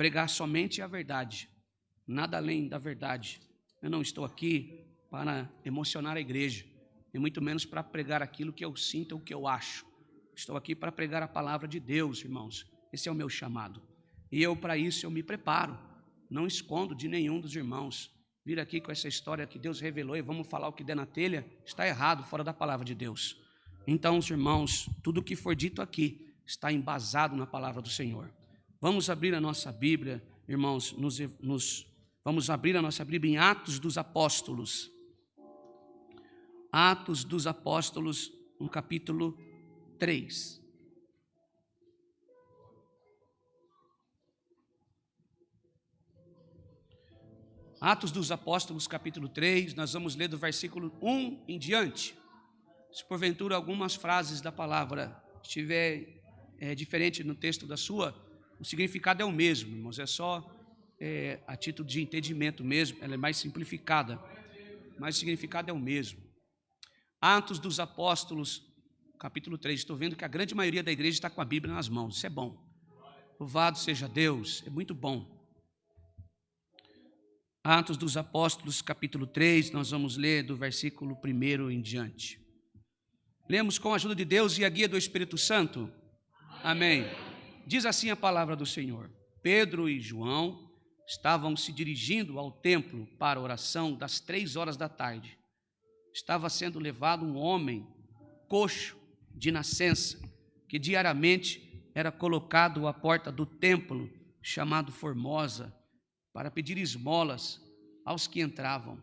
pregar somente a verdade, nada além da verdade. Eu não estou aqui para emocionar a igreja, e muito menos para pregar aquilo que eu sinto ou que eu acho. Estou aqui para pregar a palavra de Deus, irmãos. Esse é o meu chamado. E para isso, eu me preparo. Não escondo de nenhum dos irmãos. Vir aqui com essa história que Deus revelou e vamos falar o que der na telha, está errado, fora da palavra de Deus. Então, os irmãos, tudo o que for dito aqui está embasado na palavra do Senhor. Vamos abrir a nossa Bíblia, irmãos, vamos abrir a nossa Bíblia em Atos dos Apóstolos. Atos dos Apóstolos, no capítulo 3. Atos dos Apóstolos, capítulo 3, nós vamos ler do versículo 1 em diante. Se porventura algumas frases da palavra estiver diferente no texto da sua, o significado é o mesmo, irmãos, é só a título de entendimento mesmo, ela é mais simplificada, mas o significado é o mesmo. Atos dos Apóstolos, capítulo 3, estou vendo que a grande maioria da igreja está com a Bíblia nas mãos, isso é bom. Louvado seja Deus, é muito bom. Atos dos Apóstolos, capítulo 3, nós vamos ler do versículo 1 em diante. Lemos com a ajuda de Deus e a guia do Espírito Santo? Amém. Diz assim a palavra do Senhor. Pedro e João estavam se dirigindo ao templo para a oração das 3 horas da tarde. Estava sendo levado um homem coxo de nascença, que diariamente era colocado à porta do templo, chamado Formosa, para pedir esmolas aos que entravam.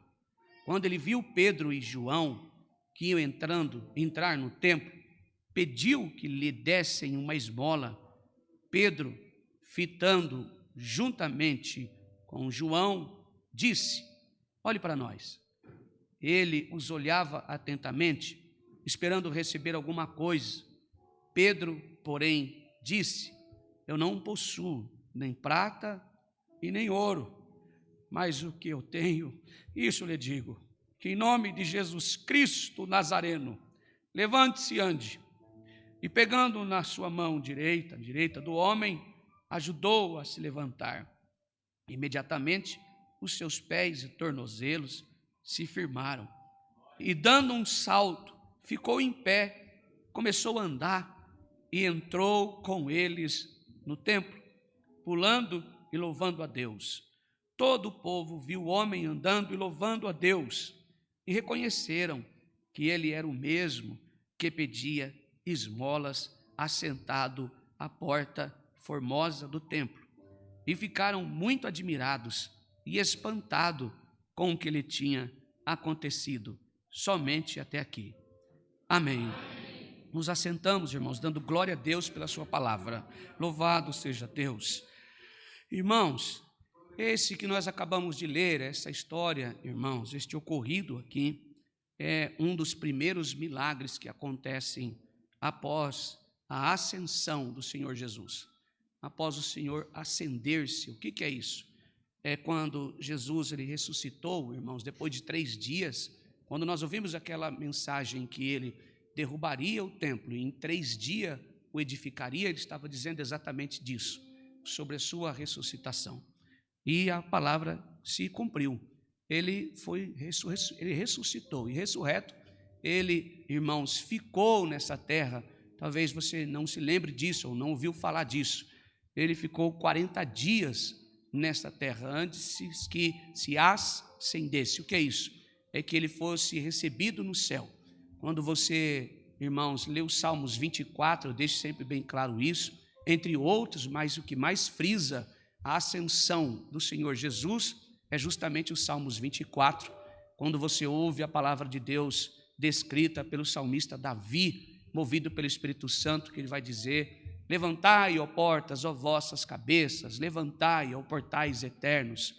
Quando ele viu Pedro e João, que iam entrar no templo, pediu que lhe dessem uma esmola. Pedro, fitando juntamente com João, disse: olhe para nós. Ele os olhava atentamente, esperando receber alguma coisa. Pedro, porém, disse: eu não possuo nem prata e nem ouro, mas o que eu tenho, isso lhe digo, que em nome de Jesus Cristo Nazareno, levante-se e ande. E pegando na sua mão direita, do homem, ajudou-o a se levantar. Imediatamente, os seus pés e tornozelos se firmaram, e dando um salto, ficou em pé, começou a andar, e entrou com eles no templo, pulando e louvando a Deus. Todo o povo viu o homem andando e louvando a Deus, e reconheceram que ele era o mesmo que pedia esmolas assentado à porta formosa do templo, e ficaram muito admirados e espantados com o que lhe tinha acontecido, somente até aqui. Amém. Nos assentamos, irmãos, dando glória a Deus pela sua palavra. Louvado seja Deus. Irmãos, esse que nós acabamos de ler, essa história, irmãos, este ocorrido aqui, é um dos primeiros milagres que acontecem após a ascensão do Senhor Jesus. Após o Senhor ascender-se. O que é isso? É quando Jesus ele ressuscitou, irmãos, depois de 3 dias, quando nós ouvimos aquela mensagem que ele derrubaria o templo e em 3 dias o edificaria, ele estava dizendo exatamente disso, sobre a sua ressuscitação. E a palavra se cumpriu. Ele ressuscitou, e ressurreto, ele, irmãos, ficou nessa terra. Talvez você não se lembre disso, ou não ouviu falar disso. Ele ficou 40 dias nesta terra, antes que se ascendesse. O que é isso? É que ele fosse recebido no céu. Quando você, irmãos, lê os Salmos 24, eu deixo sempre bem claro isso, entre outros, mas o que mais frisa a ascensão do Senhor Jesus é justamente os Salmos 24, quando você ouve a palavra de Deus descrita pelo salmista Davi, movido pelo Espírito Santo, que ele vai dizer: levantai, ó portas, ó vossas cabeças, levantai, ó portais eternos.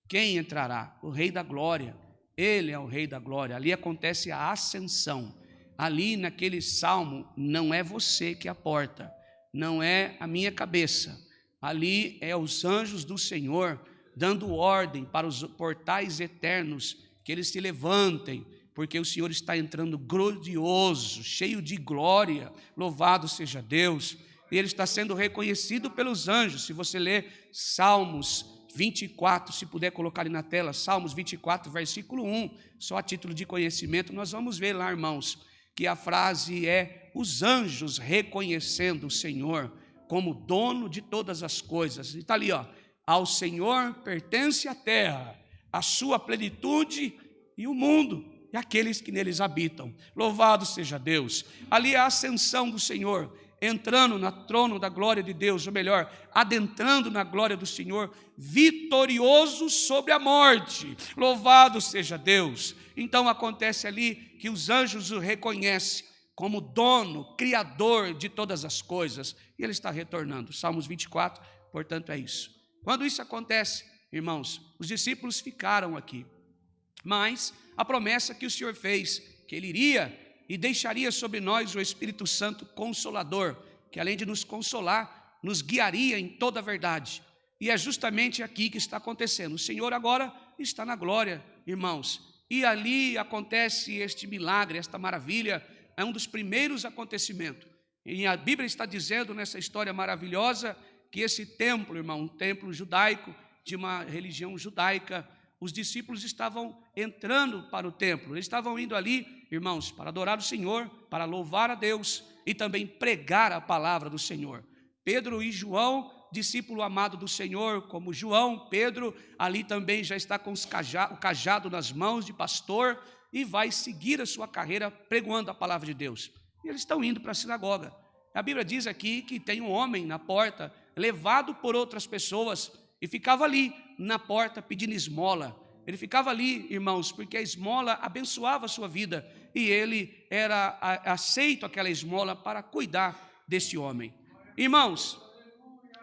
Quem entrará? O Rei da Glória. Ele é o Rei da Glória. Ali acontece a ascensão. Ali naquele salmo, não é você que é a porta, não é a minha cabeça. Ali é os anjos do Senhor dando ordem para os portais eternos que eles se levantem, porque o Senhor está entrando glorioso, cheio de glória. Louvado seja Deus. e ele está sendo reconhecido pelos anjos. Se você ler Salmos 24, se puder colocar ali na tela, Salmos 24, versículo 1, só a título de conhecimento, nós vamos ver lá, irmãos, que a frase é: os anjos reconhecendo o Senhor como dono de todas as coisas. E está ali, ó: ao Senhor pertence a terra, a sua plenitude e o mundo, e aqueles que neles habitam. Louvado seja Deus. Ali é a ascensão do Senhor, entrando no trono da glória de Deus, ou melhor, adentrando na glória do Senhor, vitorioso sobre a morte. Louvado seja Deus. Então acontece ali que os anjos o reconhecem como dono, criador de todas as coisas, e ele está retornando. Salmos 24, portanto, é isso. Quando isso acontece, irmãos, os discípulos ficaram aqui, mas a promessa que o Senhor fez, que ele iria e deixaria sobre nós o Espírito Santo Consolador, que além de nos consolar, nos guiaria em toda a verdade. E é justamente aqui que está acontecendo. O Senhor agora está na glória, irmãos, e ali acontece este milagre, esta maravilha. É um dos primeiros acontecimentos. E a Bíblia está dizendo nessa história maravilhosa que esse templo, irmão, um templo judaico, de uma religião judaica, os discípulos estavam entrando para o templo. Eles estavam indo ali, irmãos, para adorar o Senhor, para louvar a Deus e também pregar a palavra do Senhor. Pedro e João, discípulo amado do Senhor, como João, Pedro, ali também já está com o cajado nas mãos de pastor, e vai seguir a sua carreira pregando a palavra de Deus. E eles estão indo para a sinagoga. A Bíblia diz aqui que tem um homem na porta, levado por outras pessoas, e ficava ali na porta pedindo esmola. Ele ficava ali, irmãos, porque a esmola abençoava a sua vida, e ele era aceito aquela esmola para cuidar desse homem. Irmãos,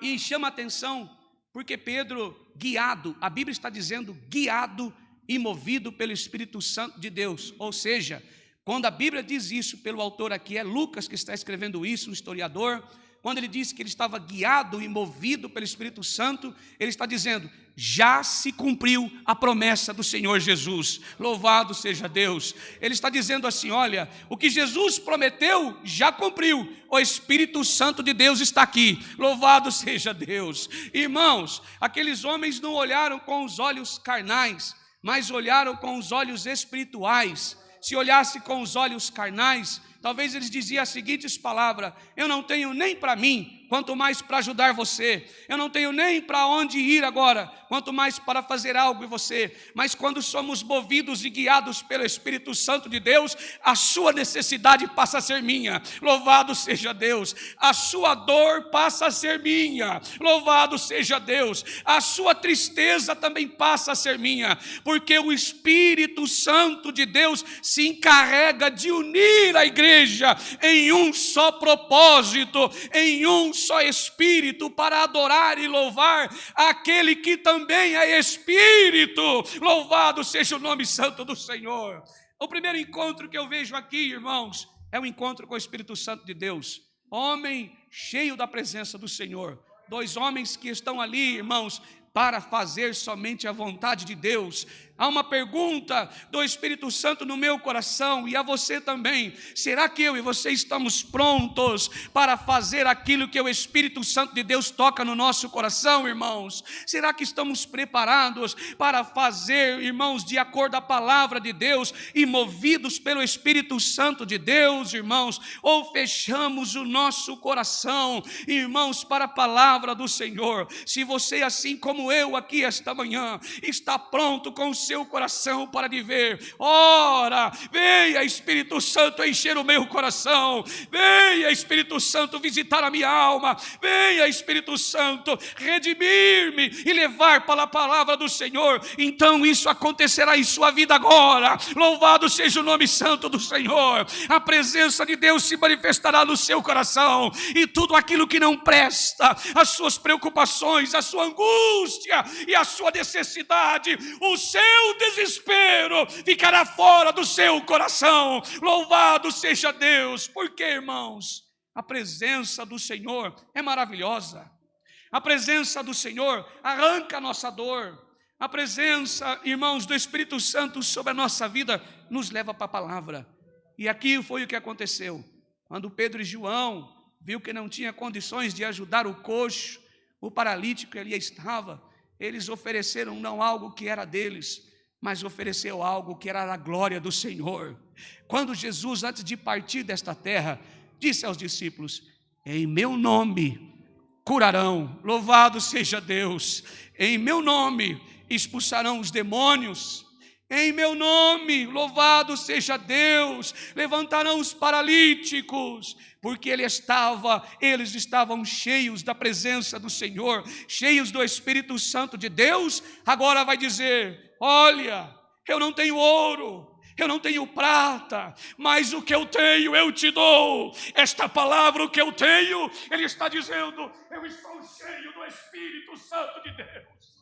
e chama a atenção, porque Pedro, guiado, a Bíblia está dizendo guiado e movido pelo Espírito Santo de Deus. Ou seja, quando a Bíblia diz isso, pelo autor aqui, é Lucas que está escrevendo isso, um historiador, quando ele diz que ele estava guiado e movido pelo Espírito Santo, ele está dizendo: já se cumpriu a promessa do Senhor Jesus, louvado seja Deus. Ele está dizendo assim: olha, o que Jesus prometeu já cumpriu, o Espírito Santo de Deus está aqui, louvado seja Deus. Irmãos, aqueles homens não olharam com os olhos carnais, mas olharam com os olhos espirituais. Se olhasse com os olhos carnais, talvez eles diziam as seguintes palavras: eu não tenho nem para mim, quanto mais para ajudar você. Eu não tenho nem para onde ir agora, quanto mais para fazer algo em você. Mas quando somos movidos e guiados pelo Espírito Santo de Deus, a sua necessidade passa a ser minha, louvado seja Deus. A sua dor passa a ser minha, louvado seja Deus. A sua tristeza também passa a ser minha, porque o Espírito Santo de Deus se encarrega de unir a igreja em um só propósito, em um só Espírito, para adorar e louvar aquele que também é Espírito. Louvado seja o nome santo do Senhor. O primeiro encontro que eu vejo aqui, irmãos, é o encontro com o Espírito Santo de Deus. Homem cheio da presença do Senhor. Dois homens que estão ali, irmãos, para fazer somente a vontade de Deus. Há uma pergunta do Espírito Santo no meu coração e a você também: será que eu e você estamos prontos para fazer aquilo que o Espírito Santo de Deus toca no nosso coração, irmãos? Será que estamos preparados para fazer, irmãos, de acordo com a palavra de Deus e movidos pelo Espírito Santo de Deus, irmãos? Ou fechamos o nosso coração, irmãos, para a palavra do Senhor? Se você, assim como eu aqui esta manhã, está pronto com o seu coração para viver, ora, venha Espírito Santo encher o meu coração, venha Espírito Santo visitar a minha alma, venha Espírito Santo redimir-me e levar para a palavra do Senhor, então isso acontecerá em sua vida agora. Louvado seja o nome santo do Senhor. A presença de Deus se manifestará no seu coração, e tudo aquilo que não presta, as suas preocupações, a sua angústia e a sua necessidade, o seu desespero ficará fora do seu coração. Louvado seja Deus. Porque, irmãos, a presença do Senhor é maravilhosa. A presença do Senhor arranca a nossa dor. A presença, irmãos, do Espírito Santo sobre a nossa vida nos leva para a palavra. E aqui foi o que aconteceu. Quando Pedro e João viu que não tinha condições de ajudar o coxo, o paralítico ali estava. Eles ofereceram não algo que era deles, mas ofereceu algo que era a glória do Senhor. Quando Jesus, antes de partir desta terra, disse aos discípulos: em meu nome curarão, louvado seja Deus, em meu nome expulsarão os demônios, em meu nome, louvado seja Deus, levantarão os paralíticos, porque eles estavam cheios da presença do Senhor, cheios do Espírito Santo de Deus. Agora vai dizer: olha, eu não tenho ouro, eu não tenho prata, mas o que eu tenho eu te dou. Esta palavra, o que eu tenho, ele está dizendo: eu estou cheio do Espírito Santo de Deus.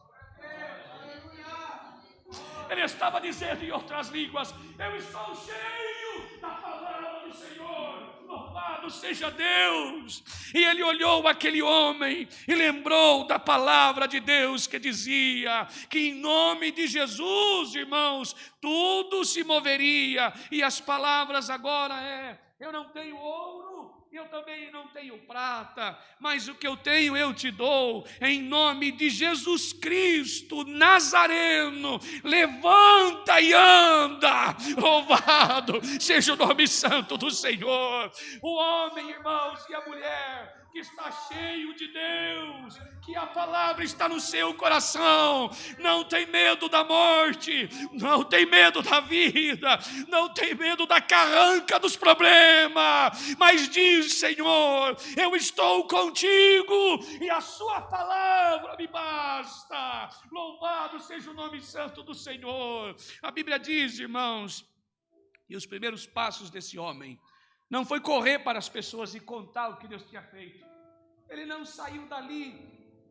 Ele estava dizendo em outras línguas: eu estou cheio da palavra do Senhor, louvado seja Deus. E ele olhou aquele homem e lembrou da palavra de Deus que dizia que em nome de Jesus, irmãos, tudo se moveria. E as palavras agora eu não tenho ouro, eu também não tenho prata, mas o que eu tenho eu te dou. Em nome de Jesus Cristo Nazareno, levanta e anda. Louvado seja o nome santo do Senhor. O homem, irmãos, e a mulher que está cheio de Deus, que a palavra está no seu coração, não tem medo da morte, não tem medo da vida, não tem medo da carranca dos problemas, mas diz: Senhor, eu estou contigo e a sua palavra me basta. Louvado seja o nome santo do Senhor. A Bíblia diz, irmãos, e os primeiros passos desse homem não foi correr para as pessoas e contar o que Deus tinha feito. Ele não saiu dali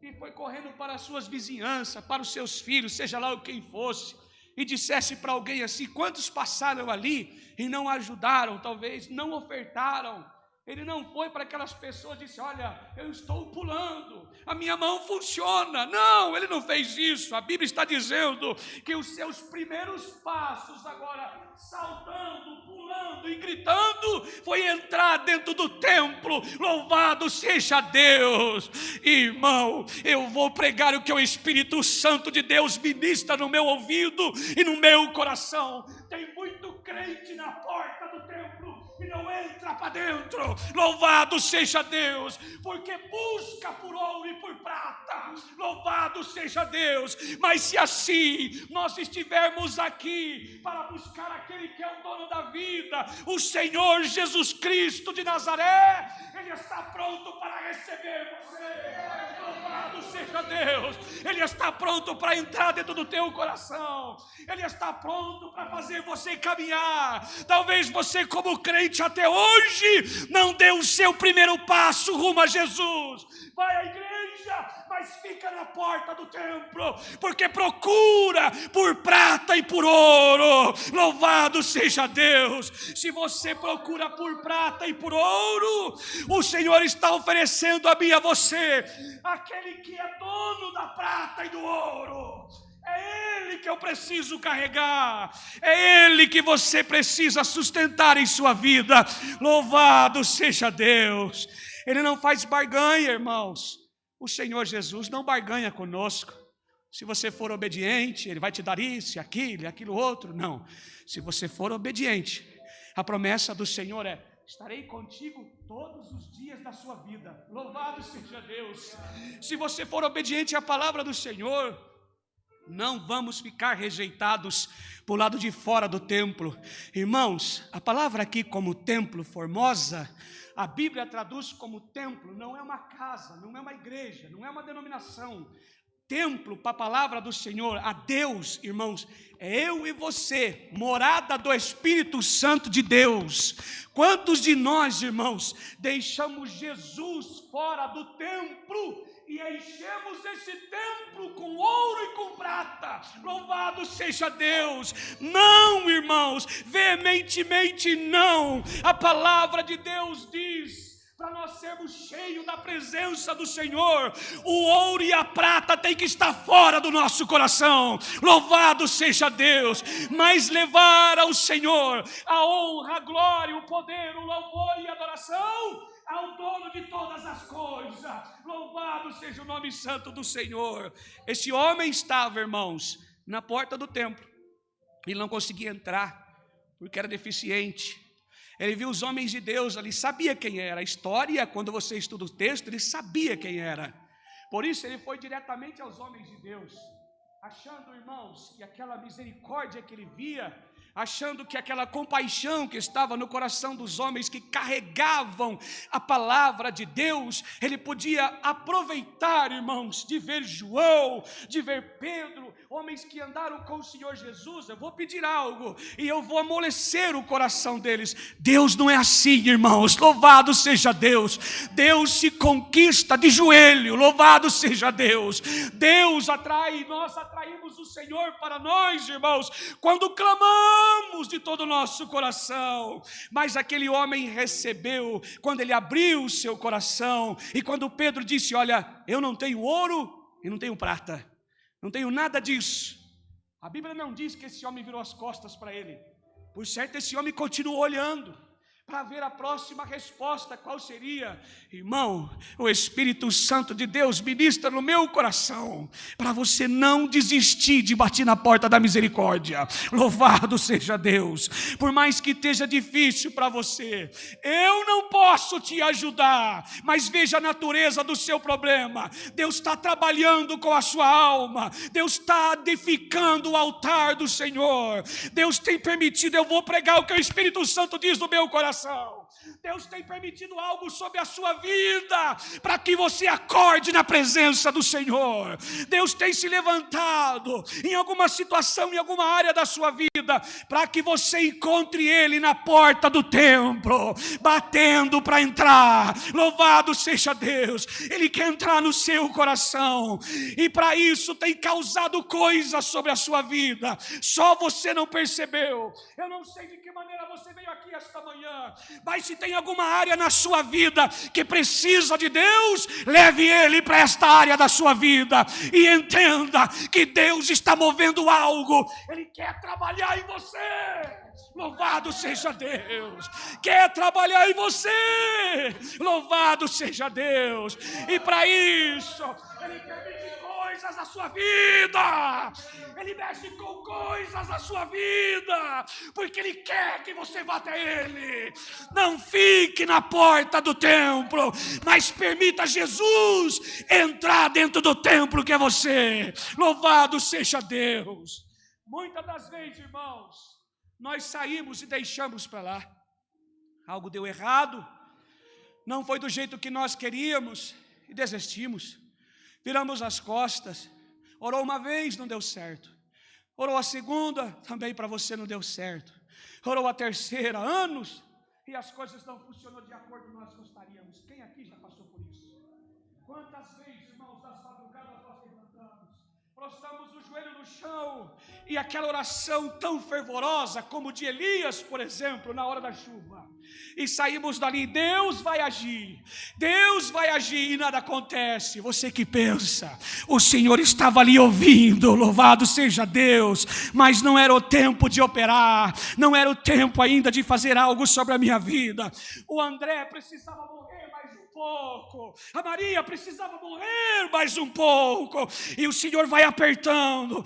e foi correndo para as suas vizinhanças, para os seus filhos, seja lá quem fosse, e dissesse para alguém assim: quantos passaram ali e não ajudaram, talvez não ofertaram. Ele não foi para aquelas pessoas e disse: olha, eu estou pulando, a minha mão funciona. Não, ele não fez isso. A Bíblia está dizendo que os seus primeiros passos agora, saltando, pulando e gritando, foi entrar dentro do templo. Louvado seja Deus. Irmão, eu vou pregar o que o Espírito Santo de Deus ministra no meu ouvido e no meu coração. Tem muito crente na porta do templo e não entra para dentro. Louvado seja Deus, porque busca por ouro e por prata. Louvado seja Deus. Mas se assim nós estivermos aqui para buscar aquele que é o dono da vida, o Senhor Jesus Cristo de Nazaré, Ele está pronto para receber você. Louvado seja Deus. Ele está pronto para entrar dentro do teu coração. Ele está pronto para fazer você caminhar. Talvez você, como crente até hoje, não deu o seu primeiro passo rumo a Jesus. Vai à igreja, mas fica na porta do templo, porque procura por prata e por ouro. Louvado seja Deus. Se você procura por prata e por ouro, o Senhor está oferecendo a mim e a você aquele que é dono da prata e do ouro. É Ele que eu preciso carregar, é Ele que você precisa sustentar em sua vida. Louvado seja Deus. Ele não faz barganha, irmãos. O Senhor Jesus não barganha conosco. Se você for obediente, Ele vai te dar isso, aquilo outro. Não. Se você for obediente, a promessa do Senhor é: estarei contigo todos os dias da sua vida. Louvado seja Deus. Se você for obediente à palavra do Senhor, não vamos ficar rejeitados para o lado de fora do templo. Irmãos, a palavra aqui como templo, Formosa, a Bíblia traduz como templo. Não é uma casa, não é uma igreja, não é uma denominação. Templo, para a palavra do Senhor, a Deus, irmãos, é eu e você, morada do Espírito Santo de Deus. Quantos de nós, irmãos, deixamos Jesus fora do templo e enchemos esse templo com ouro e com prata? Louvado seja Deus. Não, irmãos, veementemente não. A palavra de Deus diz: para nós sermos cheios da presença do Senhor, o ouro e a prata tem que estar fora do nosso coração. Louvado seja Deus. Mas levar ao Senhor a honra, a glória, o poder, o louvor e a adoração ao dono de todas as coisas. Louvado seja o nome santo do Senhor. Esse homem estava, irmãos, na porta do templo. Ele não conseguia entrar, porque era deficiente. Ele viu os homens de Deus ali, sabia quem era. A história, quando você estuda o texto, ele sabia quem era. Por isso ele foi diretamente aos homens de Deus, achando, irmãos, que aquela misericórdia que ele via, achando que aquela compaixão que estava no coração dos homens que carregavam a palavra de Deus, ele podia aproveitar, irmãos, de ver João, de ver Pedro, homens que andaram com o Senhor Jesus. Eu vou pedir algo e eu vou amolecer o coração deles. Deus não é assim, irmãos. Louvado seja Deus. Deus se conquista de joelho. Louvado seja Deus. Deus atrai, nós atraímos o Senhor para nós, irmãos, quando clamamos de todo o nosso coração. Mas aquele homem recebeu quando ele abriu o seu coração, e quando Pedro disse: olha, eu não tenho ouro e não tenho prata, não tenho nada disso. A Bíblia não diz que esse homem virou as costas para ele. Por certo, esse homem continuou olhando para ver a próxima resposta, qual seria. Irmão, o Espírito Santo de Deus ministra no meu coração para você não desistir de bater na porta da misericórdia. Louvado seja Deus. Por mais que esteja difícil para você, eu não posso te ajudar, mas veja a natureza do seu problema. Deus está trabalhando com a sua alma, Deus está edificando o altar do Senhor. Deus tem permitido, eu vou pregar o que o Espírito Santo diz no meu coração. Deus tem permitido algo sobre a sua vida, para que você acorde na presença do Senhor. Deus tem se levantado em alguma situação, em alguma área da sua vida, para que você encontre Ele na porta do templo, batendo para entrar. Louvado seja Deus. Ele quer entrar no seu coração, e para isso tem causado coisas sobre a sua vida, só você não percebeu. Eu não sei de que maneira você veio aqui esta manhã, mas se tem alguma área na sua vida que precisa de Deus, leve Ele para esta área da sua vida e entenda que Deus está movendo algo. Ele quer trabalhar em você. Louvado seja Deus. Quer trabalhar em você. Louvado seja Deus. E para isso Ele permite coisas na sua vida. Ele mexe com coisas na sua vida, porque Ele quer que você vá até Ele. Não fique na porta do templo, mas permita Jesus entrar dentro do templo que é você. Louvado seja Deus. Muitas das vezes, irmãos, nós saímos e deixamos para lá. Algo deu errado, não foi do jeito que nós queríamos e desistimos. Viramos as costas. Orou uma vez, não deu certo. Orou a segunda, também para você não deu certo. Orou a terceira, anos, e as coisas não funcionaram de acordo com nós gostaríamos. Quem aqui já passou por isso? Quantas vezes, irmãos, das madrugadas nós levantamos, prostramos o joelho no chão, e aquela oração tão fervorosa, como de Elias, por exemplo, na hora da chuva, e saímos dali, Deus vai agir, e nada acontece. Você que pensa, o Senhor estava ali ouvindo, louvado seja Deus, mas não era o tempo de operar, não era o tempo ainda de fazer algo sobre a minha vida. O André precisava morrer mais um pouco, a Maria precisava morrer mais um pouco, e o Senhor vai apertando,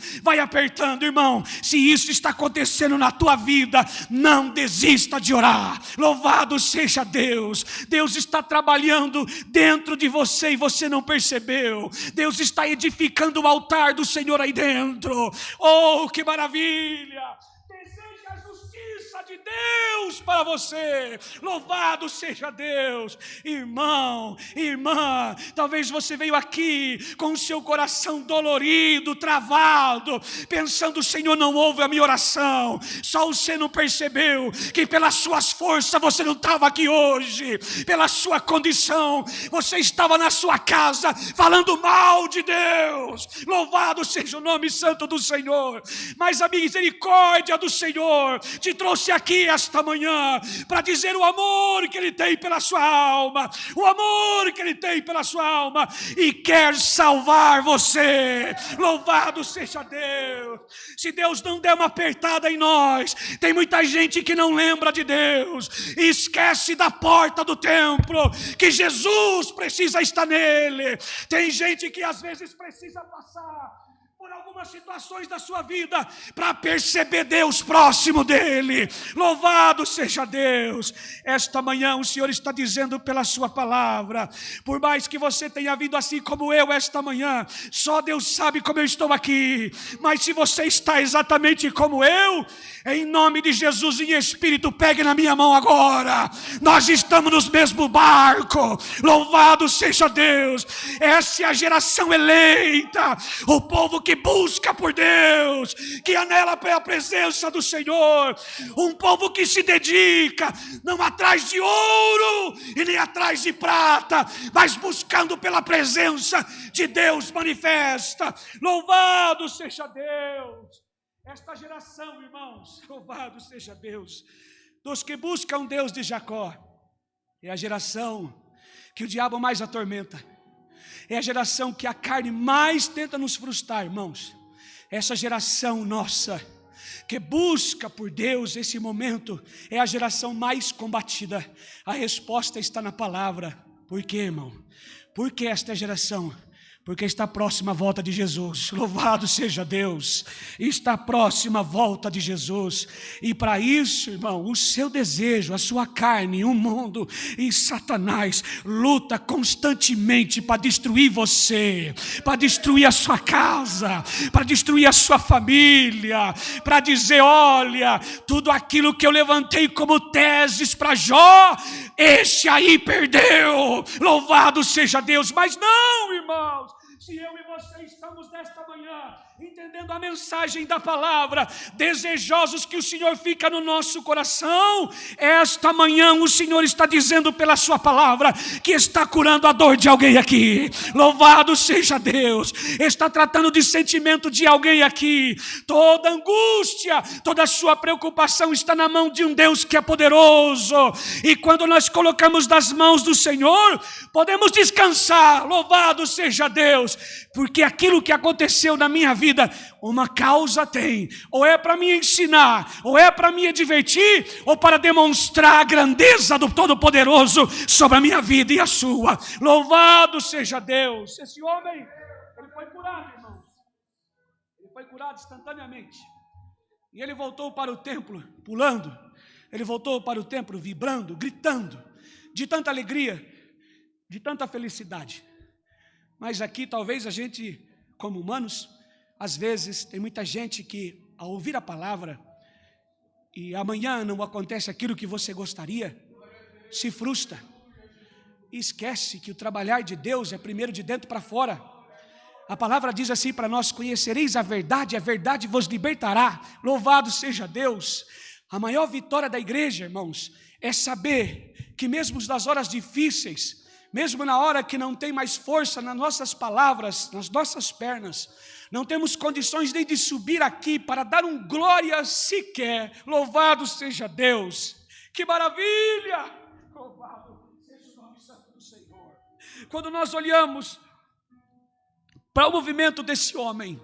irmão. Se isso está acontecendo na tua vida, não desista de orar. Louvado seja Deus. Deus está trabalhando dentro de você e você não percebeu. Deus está edificando o altar do Senhor aí dentro. Oh, que maravilha! Deseja a justiça de Deus para você. Louvado seja Deus. Irmão, irmã, talvez você veio aqui com o seu coração dolorido, travado, pensando: o Senhor não ouve a minha oração. Só você não percebeu que pelas suas forças você não estava aqui hoje, pela sua condição você estava na sua casa falando mal de Deus. Louvado seja o nome santo do Senhor. Mas a misericórdia do Senhor te trouxe aqui aqui esta manhã para dizer o amor que Ele tem pela sua alma, o amor que Ele tem pela sua alma, e quer salvar você. Louvado seja Deus. Se Deus não der uma apertada em nós, tem muita gente que não lembra de Deus e esquece da porta do templo, que Jesus precisa estar nele. Tem gente que às vezes precisa passar por algumas situações da sua vida para perceber Deus próximo dele. Louvado seja Deus. Esta manhã o Senhor está dizendo pela sua palavra, por mais que você tenha vindo assim como eu esta manhã, só Deus sabe como eu estou aqui, mas se você está exatamente como eu, em nome de Jesus, em espírito, pegue na minha mão agora. Nós estamos no mesmo barco. Louvado seja Deus. Essa é a geração eleita, o povo que busca por Deus, que anela pela presença do Senhor, um povo que se dedica, não atrás de ouro e nem atrás de prata, mas buscando pela presença de Deus manifesta. Louvado seja Deus. Esta geração, irmãos, louvado seja Deus, dos que buscam Deus de Jacó, é a geração que o diabo mais atormenta, é a geração que a carne mais tenta nos frustrar, irmãos. Essa geração nossa, que busca por Deus esse momento, é a geração mais combatida. A resposta está na palavra. Por quê, irmão? Por que esta geração? Porque está próxima a volta de Jesus. Louvado seja Deus. Está próxima a volta de Jesus. E para isso, irmão, o seu desejo, a sua carne, o mundo e Satanás luta constantemente para destruir você, para destruir a sua casa, para destruir a sua família, para dizer: olha, tudo aquilo que eu levantei como teses para Jó, esse aí perdeu. Louvado seja Deus. Mas não, irmãos, se eu e você estamos nesta manhã entendendo a mensagem da palavra, desejosos que o Senhor fica no nosso coração, esta manhã o Senhor está dizendo pela sua palavra que está curando a dor de alguém aqui. Louvado seja Deus. Está tratando de sentimento de alguém aqui. Toda angústia, toda a sua preocupação está na mão de um Deus que é poderoso, e quando nós colocamos nas mãos do Senhor, podemos descansar. Louvado seja Deus, porque aquilo que aconteceu na minha vida, uma causa tem, ou é para me ensinar, ou é para me divertir, ou para demonstrar a grandeza do Todo-Poderoso sobre a minha vida e a sua. Louvado seja Deus. Esse homem, ele foi curado, irmãos. Ele foi curado instantaneamente. E ele voltou para o templo pulando. Ele voltou para o templo vibrando, gritando, de tanta alegria, de tanta felicidade. Mas aqui talvez a gente, como humanos, às vezes tem muita gente que, ao ouvir a palavra, e amanhã não acontece aquilo que você gostaria, se frustra e esquece que o trabalhar de Deus é primeiro de dentro para fora. A palavra diz assim para nós: conhecereis a verdade vos libertará. Louvado seja Deus. A maior vitória da igreja, irmãos, é saber que mesmo nas horas difíceis, mesmo na hora que não tem mais força nas nossas palavras, nas nossas pernas, não temos condições nem de subir aqui para dar um glória sequer. Louvado seja Deus. Que maravilha! Louvado seja o nome santo do Senhor. Quando nós olhamos para o movimento desse homem,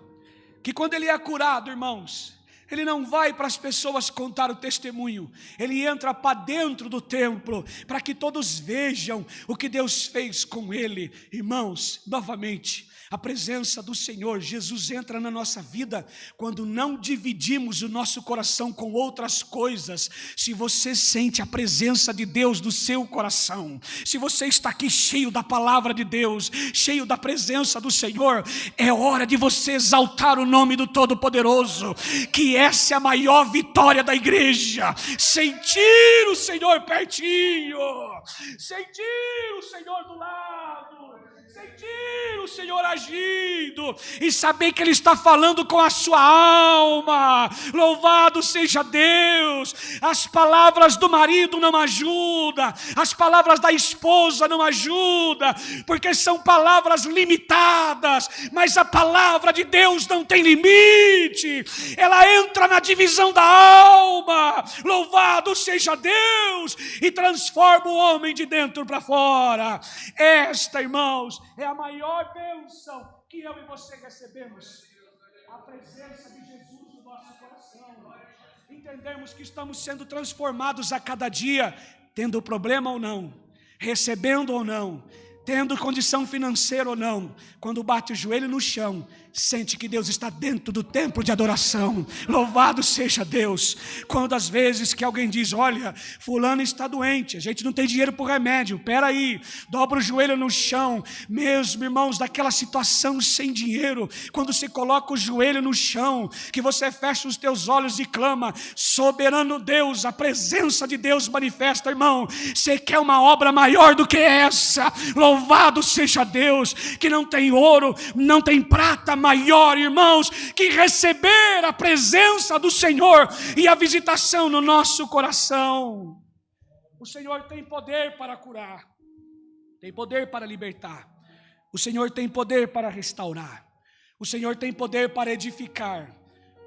que quando ele é curado, irmãos, ele não vai para as pessoas contar o testemunho, ele entra para dentro do templo, para que todos vejam o que Deus fez com ele. Irmãos, novamente, a presença do Senhor Jesus entra na nossa vida quando não dividimos o nosso coração com outras coisas. Se você sente a presença de Deus no seu coração, se você está aqui cheio da palavra de Deus, cheio da presença do Senhor, é hora de você exaltar o nome do Todo-Poderoso, que essa é a maior vitória da igreja. Sentir o Senhor pertinho, sentir o Senhor do lado, sentir sentir o Senhor agindo e saber que Ele está falando com a sua alma. Louvado seja Deus. As palavras do marido não ajudam, as palavras da esposa não ajudam, porque são palavras limitadas, mas a palavra de Deus não tem limite, ela entra na divisão da alma. Louvado seja Deus, e transforma o homem de dentro para fora. Esta, irmãos, é a maior bênção que eu e você recebemos, a presença de Jesus no nosso coração. Entendemos que estamos sendo transformados a cada dia, tendo problema ou não, recebendo ou não, tendo condição financeira ou não. Quando bate o joelho no chão, sente que Deus está dentro do templo de adoração. Louvado seja Deus. Quando às vezes que alguém diz, olha, fulano está doente, a gente não tem dinheiro para o remédio, peraí, dobra o joelho no chão, mesmo, irmãos, daquela situação sem dinheiro, quando você coloca o joelho no chão, que você fecha os teus olhos e clama, soberano Deus, a presença de Deus manifesta, irmão. Você quer uma obra maior do que essa? Louvado seja Deus, que não tem ouro, não tem prata maior, irmãos, que receber a presença do Senhor e a visitação no nosso coração. O Senhor tem poder para curar, tem poder para libertar, o Senhor tem poder para restaurar, o Senhor tem poder para edificar,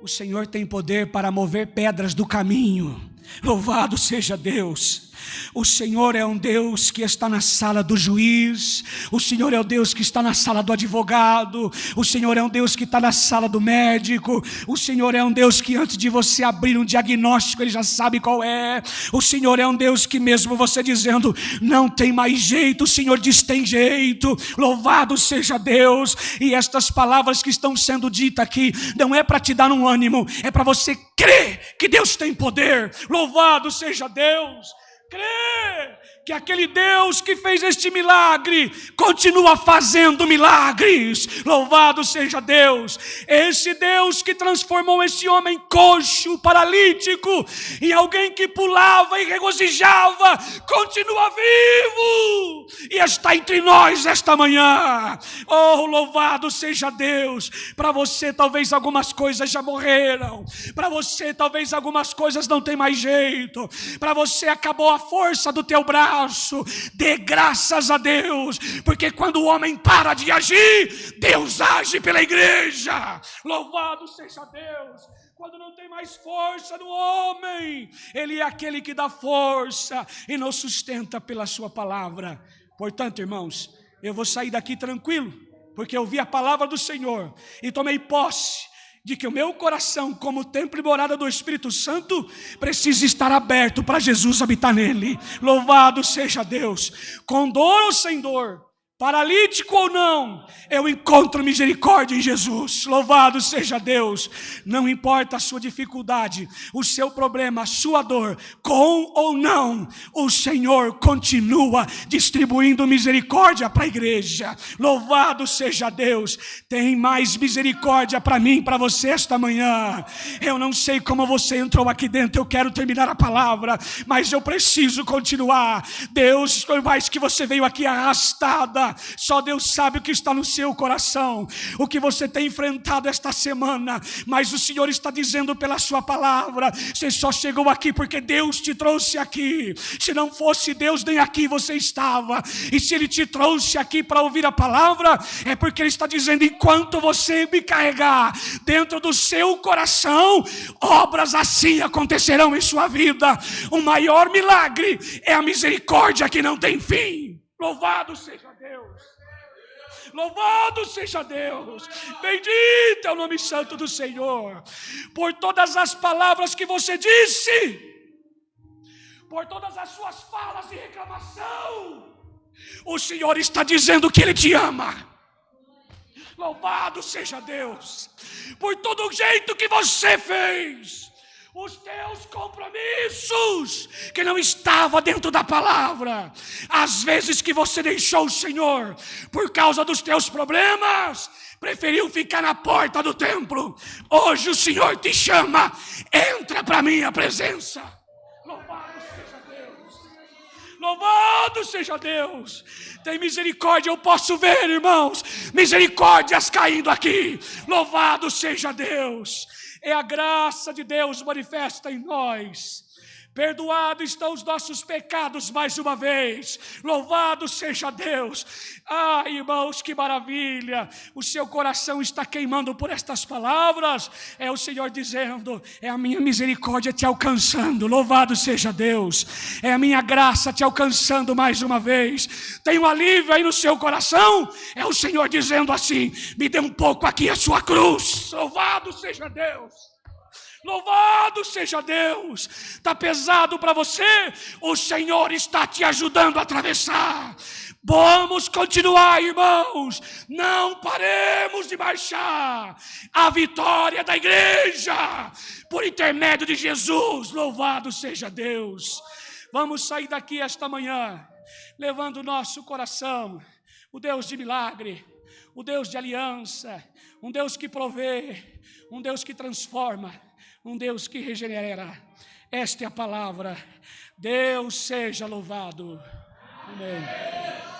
o Senhor tem poder para mover pedras do caminho. Louvado seja Deus. O Senhor é um Deus que está na sala do juiz, o Senhor é o Deus que está na sala do advogado, o Senhor é um Deus que está na sala do médico, o Senhor é um Deus que antes de você abrir um diagnóstico, Ele já sabe qual é. O Senhor é um Deus que mesmo você dizendo, não tem mais jeito, o Senhor diz, tem jeito. Louvado seja Deus. E estas palavras que estão sendo ditas aqui, não é para te dar um ânimo, é para você crer que Deus tem poder. Louvado seja Deus. Crê que aquele Deus que fez este milagre continua fazendo milagres. Louvado seja Deus. Esse Deus que transformou esse homem coxo, paralítico, em alguém que pulava e regozijava, continua vivo e está entre nós esta manhã. Oh, louvado seja Deus. Para você talvez algumas coisas já morreram, para você talvez algumas coisas não tem mais jeito, para você acabou a força do teu braço. Dê graças a Deus, porque quando o homem para de agir, Deus age pela igreja. Louvado seja Deus. Quando não tem mais força no homem, Ele é aquele que dá força e nos sustenta pela sua palavra. Portanto, irmãos, eu vou sair daqui tranquilo, porque eu vi a palavra do Senhor e tomei posse de que o meu coração, como templo e morada do Espírito Santo, precisa estar aberto para Jesus habitar nele. Louvado seja Deus. Com dor ou sem dor, paralítico ou não, eu encontro misericórdia em Jesus. Louvado seja Deus. Não importa a sua dificuldade, o seu problema, a sua dor, com ou não, o Senhor continua distribuindo misericórdia para a igreja. Louvado seja Deus. Tem mais misericórdia para mim, para você esta manhã. Eu não sei como você entrou aqui dentro, eu quero terminar a palavra, mas eu preciso continuar. Deus, por mais que você veio aqui arrastada, só Deus sabe o que está no seu coração, o que você tem enfrentado esta semana, mas o Senhor está dizendo pela sua palavra, você só chegou aqui porque Deus te trouxe aqui. Se não fosse Deus, nem aqui você estava. E se Ele te trouxe aqui para ouvir a palavra, é porque Ele está dizendo, enquanto você me carregar dentro do seu coração, obras assim acontecerão em sua vida. O maior milagre é a misericórdia que não tem fim. Louvado seja Deus. Louvado seja Deus. Bendito é o nome santo do Senhor. Por todas as palavras que você disse, por todas as suas falas de reclamação, o Senhor está dizendo que Ele te ama. Louvado seja Deus. Por todo o jeito que você fez, os teus compromissos que não estavam dentro da palavra, às vezes que você deixou o Senhor por causa dos teus problemas, preferiu ficar na porta do templo. Hoje o Senhor te chama, entra para a minha presença. Louvado seja Deus. Louvado seja Deus. Tem misericórdia, eu posso ver, irmãos, misericórdias caindo aqui. Louvado seja Deus. É a graça de Deus manifesta em nós. Perdoados estão os nossos pecados mais uma vez. Louvado seja Deus. Ah, irmãos, que maravilha. O seu coração está queimando por estas palavras. É o Senhor dizendo: é a minha misericórdia te alcançando. Louvado seja Deus. É a minha graça te alcançando mais uma vez. Tem um alívio aí no seu coração? É o Senhor dizendo assim: me dê um pouco aqui a sua cruz. Louvado seja Deus. Louvado seja Deus. Está pesado para você? O Senhor está te ajudando a atravessar. Vamos continuar, irmãos. Não paremos de marchar. A vitória da igreja por intermédio de Jesus. Louvado seja Deus. Vamos sair daqui esta manhã levando o nosso coração. O Deus de milagre, o Deus de aliança, um Deus que provê, um Deus que transforma, um Deus que regenera. Esta é a palavra. Deus seja louvado. Amém.